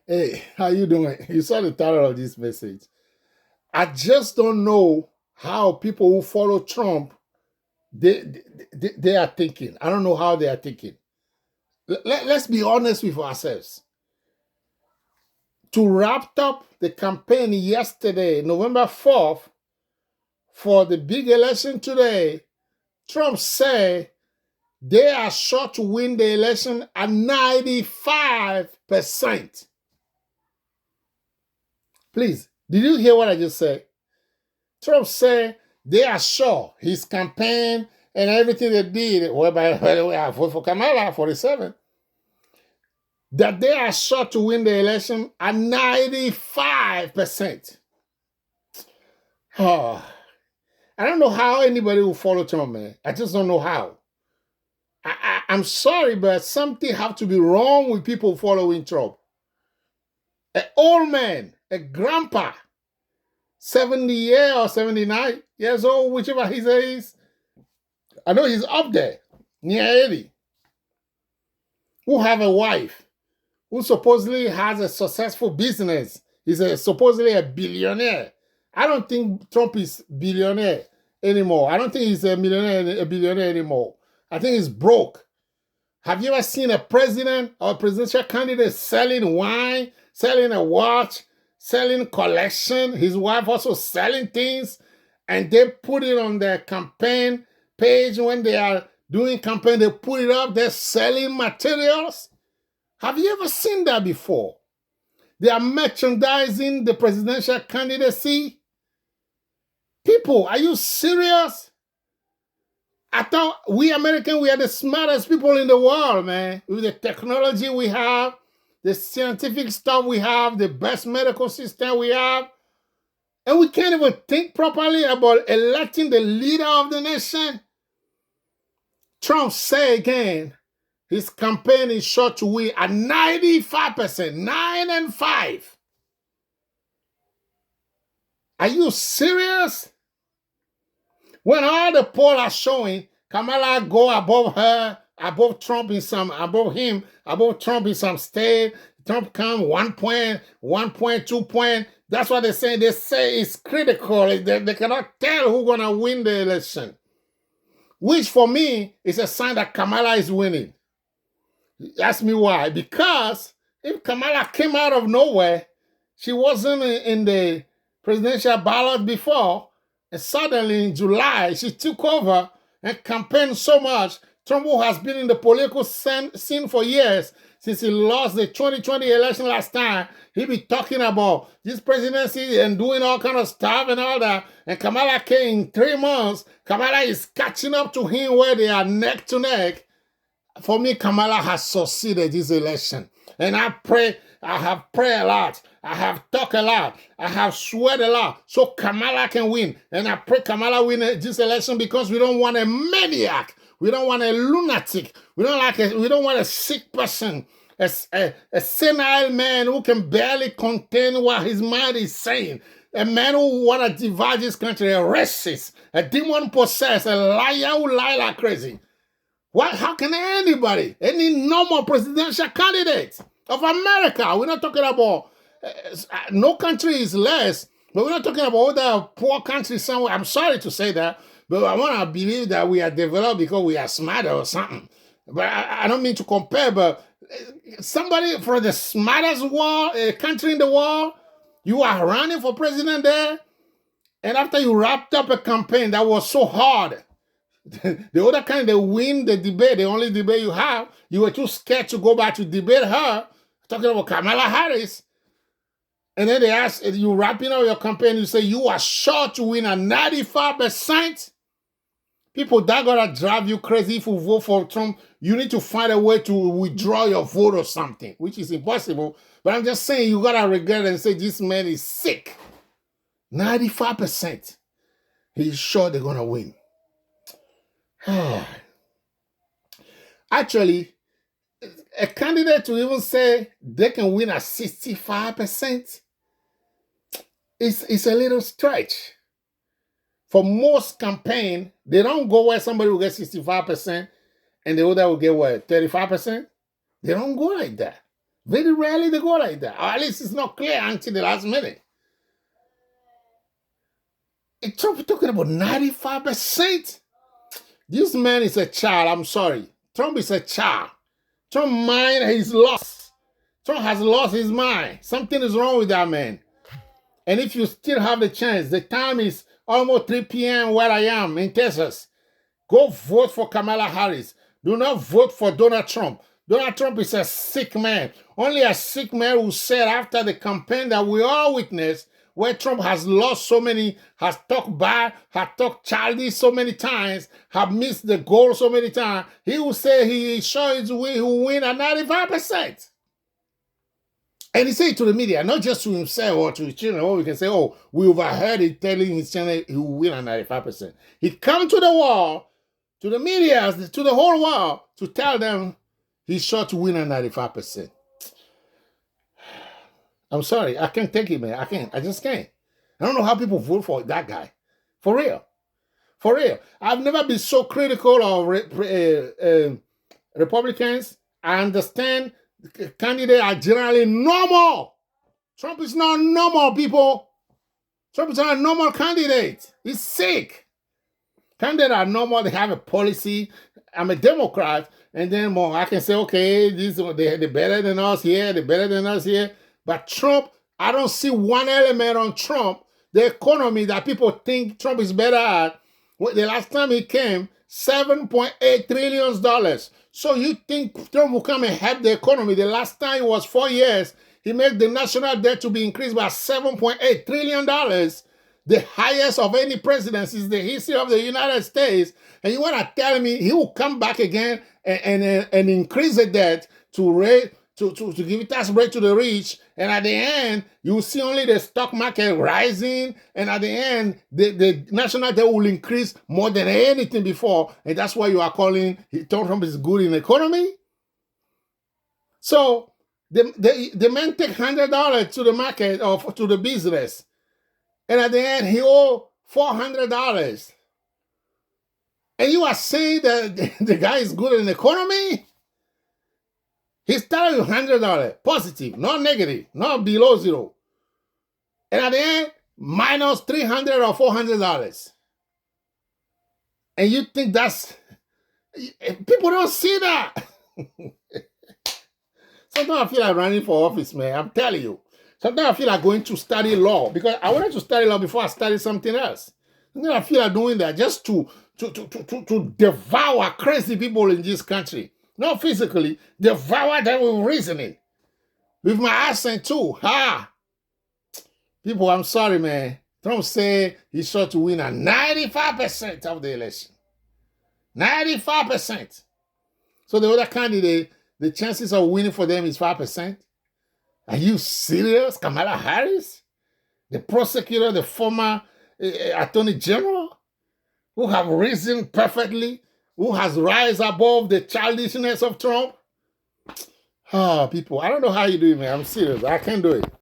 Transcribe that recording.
Hey, how you doing? You saw the title of this message. I just don't know how people who follow Trump they are thinking. I don't know how they are thinking. Let's be honest with ourselves. To wrap up the campaign yesterday, November 4th, for the big election today, Trump said they are sure to win the election at 95%. Please, did you hear what I just said? Trump said they are sure his campaign and everything they did, whereby by the way, I vote for Kamala 47, that they are sure to win the election at 95%. Oh, I don't know how anybody will follow Trump, man. I just don't know how. I'm sorry, but something have to be wrong with people following Trump. An old man, a grandpa, 70 years or 79 years old, whichever he says, I know he's up there, near 80, who have a wife, who supposedly has a successful business. He's supposedly a billionaire. I don't think Trump is billionaire anymore. I don't think he's a billionaire anymore. I think he's broke. Have you ever seen a president or a presidential candidate selling wine, selling a watch, selling collection? His wife also selling things, and they put it on their campaign page when they are doing campaign. They put it up. They're selling materials. Have you ever seen that before? They are merchandising the presidential candidacy. People, are you serious? I thought we Americans, we are the smartest people in the world, man. With the technology we have, the scientific stuff we have, the best medical system we have. And we can't even think properly about electing the leader of the nation. Trump said again, his campaign is sure to win at 95%, 9 and 5. Are you serious? When all the polls are showing Kamala go above her, above Trump in some, above him, above Trump in some state, Trump come 1 point, 1 point, 2 point. That's what they're saying. They say it's critical. They cannot tell who's going to win the election. Which for me is a sign that Kamala is winning. Ask me why. Because if Kamala came out of nowhere, she wasn't in the presidential ballot before, and suddenly in July, she took over and campaigned so much. Trump, who has been in the political scene for years, since he lost the 2020 election last time, he be talking about this presidency and doing all kind of stuff and all that. And Kamala came in 3 months. Kamala is catching up to him where they are neck to neck. For me, Kamala has succeeded this election. And I have prayed a lot. I have talked a lot. I have sweat a lot. So Kamala can win. And I pray Kamala win this election because we don't want a maniac. We don't want a lunatic. We don't want a sick person. A senile man who can barely contain what his mind is saying. A man who want to divide this country. A racist. A demon possessed. A liar who lie like crazy. What? How can anybody, any normal presidential candidate of America, we're not talking about, no country is less, but we're not talking about other poor countries somewhere. I'm sorry to say that, but I want to believe that we are developed because we are smarter or something. But I don't mean to compare, but somebody from the smartest country in the world, you are running for president there, and after you wrapped up a campaign that was so hard, the other kind, they win the debate, the only debate you have, you were too scared to go back to debate her, talking about Kamala Harris. And then they ask, you wrapping up your campaign, you say you are sure to win at 95%. People, that gonna drive you crazy if you vote for Trump. You need to find a way to withdraw your vote or something, which is impossible. But I'm just saying, you gotta regret and say this man is sick. 95%. He's sure they're gonna win. Actually, a candidate to even say they can win at 65% is a little stretch. For most campaign, they don't go where somebody will get 65% and the other will get what, 35%? They don't go like that. Very rarely they go like that. Or at least it's not clear until the last minute. And Trump talking about 95%. This man is a child. I'm sorry. Trump is a child. Trump's mind is lost. Trump has lost his mind. Something is wrong with that man. And if you still have the chance, the time is almost 3 p.m. where I am in Texas. Go vote for Kamala Harris. Do not vote for Donald Trump. Donald Trump is a sick man. Only a sick man who said after the campaign that we all witnessed, where Trump has lost so many, has talked bad, has talked childish so many times, have missed the goal so many times, he will say he is sure he will win at 95%. And he said it to the media, not just to himself or to his children, or we can say, oh, we overheard it telling his channel he will win at 95%. He come to the wall, to the media, to the whole world, to tell them he's sure to win at 95%. I'm sorry, I can't take it, man. I can't. I just can't. I don't know how people vote for that guy. For real. For real. I've never been so critical of Republicans. I understand candidates are generally normal. Trump is not normal, people. Trump is not a normal candidate. He's sick. Candidates are normal. They have a policy. I'm a Democrat. And then I can say, okay, they're better than us here. They're better than us here. But Trump, I don't see one element on Trump, the economy that people think Trump is better at. The last time he came, $7.8 trillion. So you think Trump will come and help the economy? The last time it was 4 years, he made the national debt to be increased by $7.8 trillion, the highest of any presidency in the history of the United States. And you want to tell me he will come back again and increase the debt to give a tax break to the rich, and at the end, you will see only the stock market rising, and at the end, the national debt will increase more than anything before, and that's why you are calling Trump is good in the economy? So, the man take $100 to the market or to the business, and at the end, he owe $400. And you are saying that the guy is good in the economy? He's telling you $100, positive, not negative, not below zero. And at the end, minus $300 or $400. And you think that's... People don't see that. Sometimes I feel like running for office, man. I'm telling you. Sometimes I feel like going to study law. Because I wanted to study law before I studied something else. Sometimes I feel like doing that just to devour crazy people in this country. Not physically, devour them with reasoning. With my accent too. Ha! People, I'm sorry, man. Trump said he's sure to win at 95% of the election. 95%. So the other candidate, the chances of winning for them is 5%. Are you serious? Kamala Harris? The prosecutor, the former attorney general, who have risen perfectly, who has rise above the childishness of Trump? Oh, people, I don't know how you do it, man. I'm serious. I can't do it.